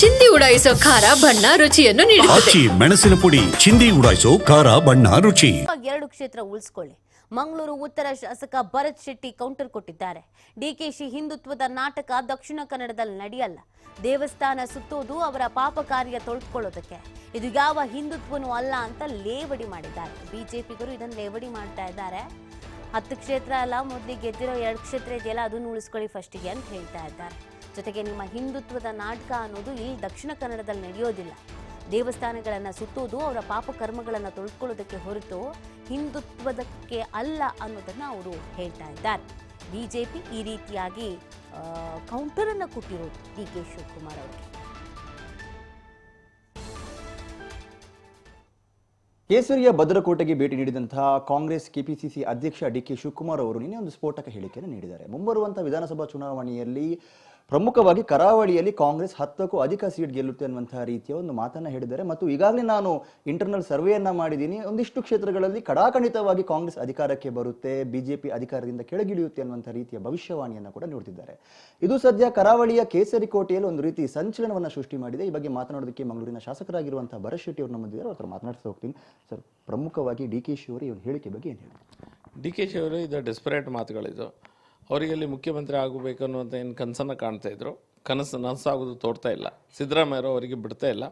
ಚಿಂದಿ ಉಡಾಯಿಸೋ ಖಾರ ಬಣ್ಣ ರುಚಿಯನ್ನು ನೀಡುತ್ತದೆ. ಆಚಿ ಮೆಣಸಿನ ಪುಡಿ ಚಿಂದಿ ಉಡಾಯಿಸೋ ಖಾರ ಬಣ್ಣ ರುಚಿ. 2 ಕ್ಷೇತ್ರ ಉಳಿಸಿಕೊಳ್ಳಿ. ಮಂಗಳೂರು ಉತ್ತರ ಶಾಸಕ ಭರತ್ ಶೆಟ್ಟಿ ಕೌಂಟರ್ ಕೊಟ್ಟಿದ್ದಾರೆ. ಡಿಕೆಶಿ ಹಿಂದುತ್ವದ ನಾಟಕ ದಕ್ಷಿಣ ಕನ್ನಡದಲ್ಲಿ ನಡೆಯಲ್ಲ. ದೇವಸ್ಥಾನ ಸುತ್ತೋದು ಅವರ ಪಾಪ ಕಾರ್ಯ ತೊಳೆದುಕೊಳ್ಳೋದಕ್ಕೆ. ಇದು ಯಾವ ಹಿಂದುತ್ವನೂ ಅಲ್ಲ ಅಂತ ಲೇವಡಿ ಮಾಡಿದ್ದಾರೆ. ಬಿಜೆಪಿಗರು ಇದನ್ನು ಲೇವಡಿ ಮಾಡ್ತಾ ಇದ್ದಾರೆ. 10 ಕ್ಷೇತ್ರ ಅಲ್ಲ, ಮೊದಲಿಗೆ ಗೆದ್ದಿರೋ 2 ಕ್ಷೇತ್ರ ಇದೆಯಲ್ಲ ಅದನ್ನು ಉಳಿಸ್ಕೊಳ್ಳಿ ಫಸ್ಟಿಗೆ ಅಂತ ಹೇಳ್ತಾ ಇದ್ದಾರೆ. ಜೊತೆಗೆ ನಿಮ್ಮ ಹಿಂದುತ್ವದ ನಾಟಕ ಅನ್ನೋದು ಇಲ್ಲಿ ದಕ್ಷಿಣ ಕನ್ನಡದಲ್ಲಿ ನಡೆಯೋದಿಲ್ಲ. ದೇವಸ್ಥಾನಗಳನ್ನು ಸುತ್ತೋದು ಅವರ ಪಾಪ ಕರ್ಮಗಳನ್ನು ತೊಳೆದುಕೊಳ್ಳೋದಕ್ಕೆ ಹೊರತು ಹಿಂದುತ್ವದಕ್ಕೆ ಅಲ್ಲ ಅನ್ನೋದನ್ನು ಅವರು ಹೇಳ್ತಾ ಇದ್ದಾರೆ. ಬಿಜೆಪಿ ಈ ರೀತಿಯಾಗಿ ಕೌಂಟರನ್ನು ಕೊಟ್ಟಿರೋದು ಡಿಕೆ ಶಿವಕುಮಾರ್ ಅವರಿಗೆ. ಕೇಸರಿಯ ಭದ್ರಕೋಟೆಗೆ ಭೇಟಿ ನೀಡಿದಂತಹ ಕಾಂಗ್ರೆಸ್ ಕೆಪಿಸಿಸಿ ಅಧ್ಯಕ್ಷ ಡಿಕೆ ಶಿವಕುಮಾರ್ ಅವರು ನಿನ್ನೆ ಒಂದು ಸ್ಫೋಟಕ ಹೇಳಿಕೆಯನ್ನು ನೀಡಿದ್ದಾರೆ. ಮುಂಬರುವಂತಹ ವಿಧಾನಸಭಾ ಚುನಾವಣೆಯಲ್ಲಿ ಪ್ರಮುಖವಾಗಿ ಕರಾವಳಿಯಲ್ಲಿ ಕಾಂಗ್ರೆಸ್ 10ಕ್ಕೂ ಅಧಿಕ ಸೀಟ್ ಗೆಲ್ಲುತ್ತೆ ಅನ್ನುವಂತಹ ರೀತಿಯ ಒಂದು ಮಾತನ್ನ ಹೇಳಿದ್ದಾರೆ. ಮತ್ತು ಈಗಾಗಲೇ ನಾನು ಇಂಟರ್ನಲ್ ಸರ್ವೆಯನ್ನ ಮಾಡಿದ್ದೀನಿ, ಒಂದಿಷ್ಟು ಕ್ಷೇತ್ರಗಳಲ್ಲಿ ಕಡಾಖಂಡಿತವಾಗಿ ಕಾಂಗ್ರೆಸ್ ಅಧಿಕಾರಕ್ಕೆ ಬರುತ್ತೆ, ಬಿಜೆಪಿ ಅಧಿಕಾರದಿಂದ ಕೆಳಗಿಳಿಯುತ್ತೆ ಅನ್ನುವಂತಹ ರೀತಿಯ ಭವಿಷ್ಯವಾಣಿಯನ್ನು ಕೂಡ ನೋಡ್ತಿದ್ದಾರೆ. ಇದು ಸದ್ಯ ಕರಾವಳಿಯ ಕೇಸರಿ ಕೋಟೆಯಲ್ಲಿ ಒಂದು ರೀತಿ ಸಂಚಲನವನ್ನು ಸೃಷ್ಟಿ ಮಾಡಿದೆ. ಈ ಬಗ್ಗೆ ಮಾತನಾಡೋದಕ್ಕೆ ಮಂಗಳೂರಿನ ಶಾಸಕರಾಗಿರುವಂತಹ ಭರತ್ ಶೆಟ್ಟಿ ಅವರು ನಮ್ಮದಿದ್ದಾರೆ. ಅವ್ರ ಮಾತನಾಡ್ತಾ ಹೋಗ್ತೀನಿ. ಸರ್, ಪ್ರಮುಖವಾಗಿ ಡಿಕೆಶಿ ಅವರು ಈ ಒಂದು ಹೇಳಿಕೆ ಬಗ್ಗೆ ಏನು ಹೇಳಿ? ಡಿಕೆಶಿ ಅವರು ಇದು ಡೆಸ್ಪರೇಟ್ ಮಾತುಗಳಿದು. ಅವರಿಗೆ ಅಲ್ಲಿ ಮುಖ್ಯಮಂತ್ರಿ ಆಗಬೇಕು ಅನ್ನುವಂಥ ಏನು ಕನಸನ್ನು ಕಾಣ್ತಾ ಇದ್ರು, ಕನಸು ನನಸಾಗೋದು ತೋರ್ತಾ ಇಲ್ಲ. ಸಿದ್ದರಾಮಯ್ಯರು ಅವರಿಗೆ ಬಿಡ್ತಾ ಇಲ್ಲ.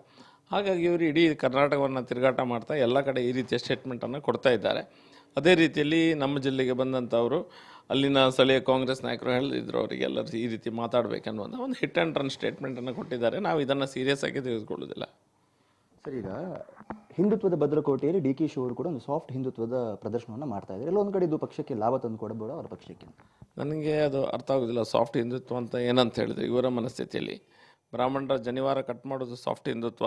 ಹಾಗಾಗಿ ಇವರು ಇಡೀ ಕರ್ನಾಟಕವನ್ನು ತಿರುಗಾಟ ಮಾಡ್ತಾ ಎಲ್ಲ ಕಡೆ ಈ ರೀತಿಯ ಸ್ಟೇಟ್ಮೆಂಟನ್ನು ಕೊಡ್ತಾ ಇದ್ದಾರೆ. ಅದೇ ರೀತಿಯಲ್ಲಿ ನಮ್ಮ ಜಿಲ್ಲೆಗೆ ಬಂದಂಥವರು ಅಲ್ಲಿನ ಸ್ಥಳೀಯ ಕಾಂಗ್ರೆಸ್ ನಾಯಕರು ಹೇಳಿದ್ರು ಅವರಿಗೆಲ್ಲರೂ ಈ ರೀತಿ ಮಾತಾಡಬೇಕನ್ನುವಂಥ ಒಂದು ಹಿಟ್ ಆ್ಯಂಡ್ ರನ್ ಸ್ಟೇಟ್ಮೆಂಟನ್ನು ಕೊಟ್ಟಿದ್ದಾರೆ. ನಾವು ಇದನ್ನು ಸೀರಿಯಸ್ ಆಗಿ ತೆಗೆದುಕೊಳ್ಳೋದಿಲ್ಲ. ಸರ್, ಈಗ ಹಿಂದುತ್ವದ ಭದ್ರಕೋಟೆಯಲ್ಲಿ ಡಿಕೆಶಿ ಅವರು ಕೂಡ ಒಂದು ಸಾಫ್ಟ್ ಹಿಂದುತ್ವದ ಪ್ರದರ್ಶನವನ್ನು ಮಾಡ್ತಾ ಇದ್ದಾರೆ. ಎಲ್ಲ ಒಂದು ಕಡೆ ಇದು ಪಕ್ಷಕ್ಕೆ ಲಾಭ ತಂದು ಕೊಡಬೇಡ ಅವರ ಪಕ್ಷಕ್ಕೆ? ನನಗೆ ಅದು ಅರ್ಥ ಆಗೋದಿಲ್ಲ. ಸಾಫ್ಟ್ ಹಿಂದುತ್ವ ಅಂತ ಏನಂತ ಹೇಳಿದ್ರೆ ಇವರ ಮನಸ್ಥಿತಿಯಲ್ಲಿ ಬ್ರಾಹ್ಮಣರ ಜನಿವಾರ ಕಟ್ ಮಾಡೋದು ಸಾಫ್ಟ್ ಹಿಂದುತ್ವ,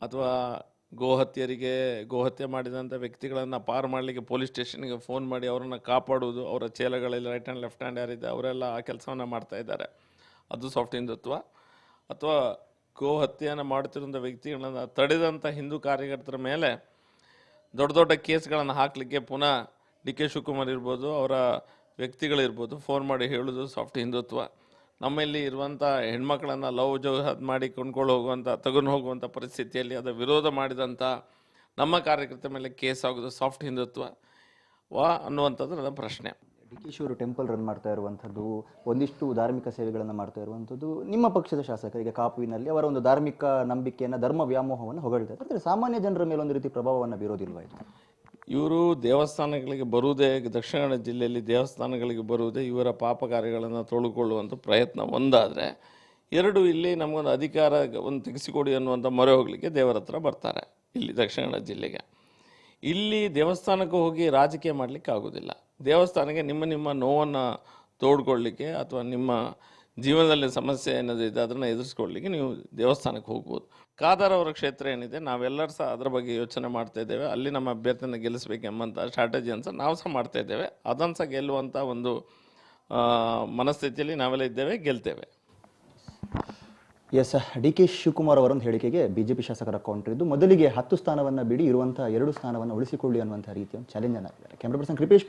ಅಥವಾ ಗೋಹತ್ಯೆ ಮಾಡಿದಂಥ ವ್ಯಕ್ತಿಗಳನ್ನು ಪಾರು ಮಾಡಲಿಕ್ಕೆ ಪೊಲೀಸ್ ಸ್ಟೇಷನ್ಗೆ ಫೋನ್ ಮಾಡಿ ಅವರನ್ನು ಕಾಪಾಡುವುದು, ಅವರ ಚೇಲಗಳಲ್ಲಿ ರೈಟ್ ಹ್ಯಾಂಡ್ ಲೆಫ್ಟ್ ಹ್ಯಾಂಡ್ ಯಾರಿದೆ ಅವರೆಲ್ಲ ಆ ಕೆಲಸವನ್ನು ಮಾಡ್ತಾ ಇದ್ದಾರೆ, ಅದು ಸಾಫ್ಟ್ ಹಿಂದುತ್ವ. ಅಥವಾ ಗೋಹತ್ಯೆಯನ್ನು ಮಾಡುತ್ತಿರುವಂಥ ವ್ಯಕ್ತಿಗಳನ್ನು ತಡೆದಂಥ ಹಿಂದೂ ಕಾರ್ಯಕರ್ತರ ಮೇಲೆ ದೊಡ್ಡ ದೊಡ್ಡ ಕೇಸ್ಗಳನ್ನು ಹಾಕಲಿಕ್ಕೆ ಪುನಃ ಡಿ ಕೆ ಶಿವಕುಮಾರ್ ಇರ್ಬೋದು, ಅವರ ವ್ಯಕ್ತಿಗಳಿರ್ಬೋದು, ಫೋನ್ ಮಾಡಿ ಹೇಳೋದು ಸಾಫ್ಟ್ ಹಿಂದುತ್ವ. ನಮ್ಮಲ್ಲಿ ಇರುವಂಥ ಹೆಣ್ಮಕ್ಳನ್ನು ಲವ್ ಜೋಹದ್ ಮಾಡಿ ಕೊಂಡ್ಕೊಂಡು ತಗೊಂಡು ಹೋಗುವಂಥ ಪರಿಸ್ಥಿತಿಯಲ್ಲಿ ಅದರ ವಿರೋಧ ಮಾಡಿದಂಥ ನಮ್ಮ ಕಾರ್ಯಕರ್ತರ ಮೇಲೆ ಕೇಸ್ ಆಗೋದು ಸಾಫ್ಟ್ ಹಿಂದುತ್ವ ಅನ್ನುವಂಥದ್ದು ನನ್ನ ಪ್ರಶ್ನೆ. ಡಿಕೆಶಿ ಅವರು ಟೆಂಪಲ್ ರನ್ ಮಾಡ್ತಾ ಇರುವಂಥದ್ದು, ಒಂದಿಷ್ಟು ಧಾರ್ಮಿಕ ಸೇವೆಗಳನ್ನು ಮಾಡ್ತಾ ಇರುವಂಥದ್ದು, ನಿಮ್ಮ ಪಕ್ಷದ ಶಾಸಕರಿಗೆ ಕಾಪುವಿನಲ್ಲಿ ಅವರ ಒಂದು ಧಾರ್ಮಿಕ ನಂಬಿಕೆಯನ್ನು, ಧರ್ಮ ವ್ಯಾಮೋಹವನ್ನು ಹೊಗಳ್ತಾರೆ. ಅಂದರೆ ಸಾಮಾನ್ಯ ಜನರ ಮೇಲೆ ಒಂದು ರೀತಿ ಪ್ರಭಾವವನ್ನು ಬೀರೋದಿಲ್ವಾ ಇದು? ಇವರು ದೇವಸ್ಥಾನಗಳಿಗೆ ಬರುವುದೇ, ದಕ್ಷಿಣ ಕನ್ನಡ ಜಿಲ್ಲೆಯಲ್ಲಿ ದೇವಸ್ಥಾನಗಳಿಗೆ ಬರುವುದೇ ಇವರ ಪಾಪ ಕಾರ್ಯಗಳನ್ನು ತೊಳೆದುಕೊಳ್ಳುವಂಥ ಪ್ರಯತ್ನ ಒಂದಾದರೆ, 2 ಇಲ್ಲಿ ನಮಗೊಂದು ಅಧಿಕಾರ ಒಂದು ತೆಗೆಸಿಕೊಡಿ ಅನ್ನುವಂಥ ಮೊರೆ ಹೋಗಲಿಕ್ಕೆ ದೇವರ ಹತ್ರ ಬರ್ತಾರೆ ಇಲ್ಲಿ ದಕ್ಷಿಣ ಕನ್ನಡ ಜಿಲ್ಲೆಗೆ. ಇಲ್ಲಿ ದೇವಸ್ಥಾನಕ್ಕೆ ಹೋಗಿ ರಾಜಕೀಯ ಮಾಡಲಿಕ್ಕೆ ಆಗೋದಿಲ್ಲ. ದೇವಸ್ಥಾನಕ್ಕೆ ನಿಮ್ಮ ನೋವನ್ನು ತೋಡ್ಕೊಳ್ಳಿಕ್ಕೆ ಅಥವಾ ನಿಮ್ಮ ಜೀವನದಲ್ಲಿ ಸಮಸ್ಯೆ ಏನಾದಿದೆ ಅದನ್ನು ಎದುರಿಸ್ಕೊಳ್ಳಿಕ್ಕೆ ನೀವು ದೇವಸ್ಥಾನಕ್ಕೆ ಹೋಗ್ಬೋದು. ಖಾದರ್ ಅವರ ಕ್ಷೇತ್ರ ಏನಿದೆ, ನಾವೆಲ್ಲರೂ ಸಹ ಅದರ ಬಗ್ಗೆ ಯೋಚನೆ ಮಾಡ್ತಾ ಇದ್ದೇವೆ. ಅಲ್ಲಿ ನಮ್ಮ ಅಭ್ಯರ್ಥಿಯನ್ನು ಗೆಲ್ಲಿಸಬೇಕೆಂಬಂಥ ಸ್ಟ್ರಾಟಜಿಯನ್ನು ಸಹ ನಾವು ಸಹ ಮಾಡ್ತಾ ಇದ್ದೇವೆ. ಅದನ್ನು ಸಹ ಗೆಲ್ಲುವಂಥ ಒಂದು ಮನಸ್ಥಿತಿಯಲ್ಲಿ ನಾವೆಲ್ಲ ಇದ್ದೇವೆ, ಗೆಲ್ತೇವೆ. ಎಸ್, ಡಿ ಕೆ ಶಿವಕುಮಾರ್ ಅವರೊಂದು ಹೇಳಿಕೆಗೆ ಬಿಜೆಪಿ ಶಾಸಕರ ಕೌಂಟರ್ ಇದ್ದು, ಮೊದಲಿಗೆ 10 ಸ್ಥಾನವನ್ನು ಬಿಡಿ, ಇರುವಂತಹ 2 ಸ್ಥಾನವನ್ನು ಉಳಿಸಿಕೊಳ್ಳಿ ಅನ್ನುವಂಥ ರೀತಿಯ ಚಾಲೆಂಜ್ ಅನ್ನು ಹಾಕಿದ್ದಾರೆ. Camera person ಕೃಪೇಶ್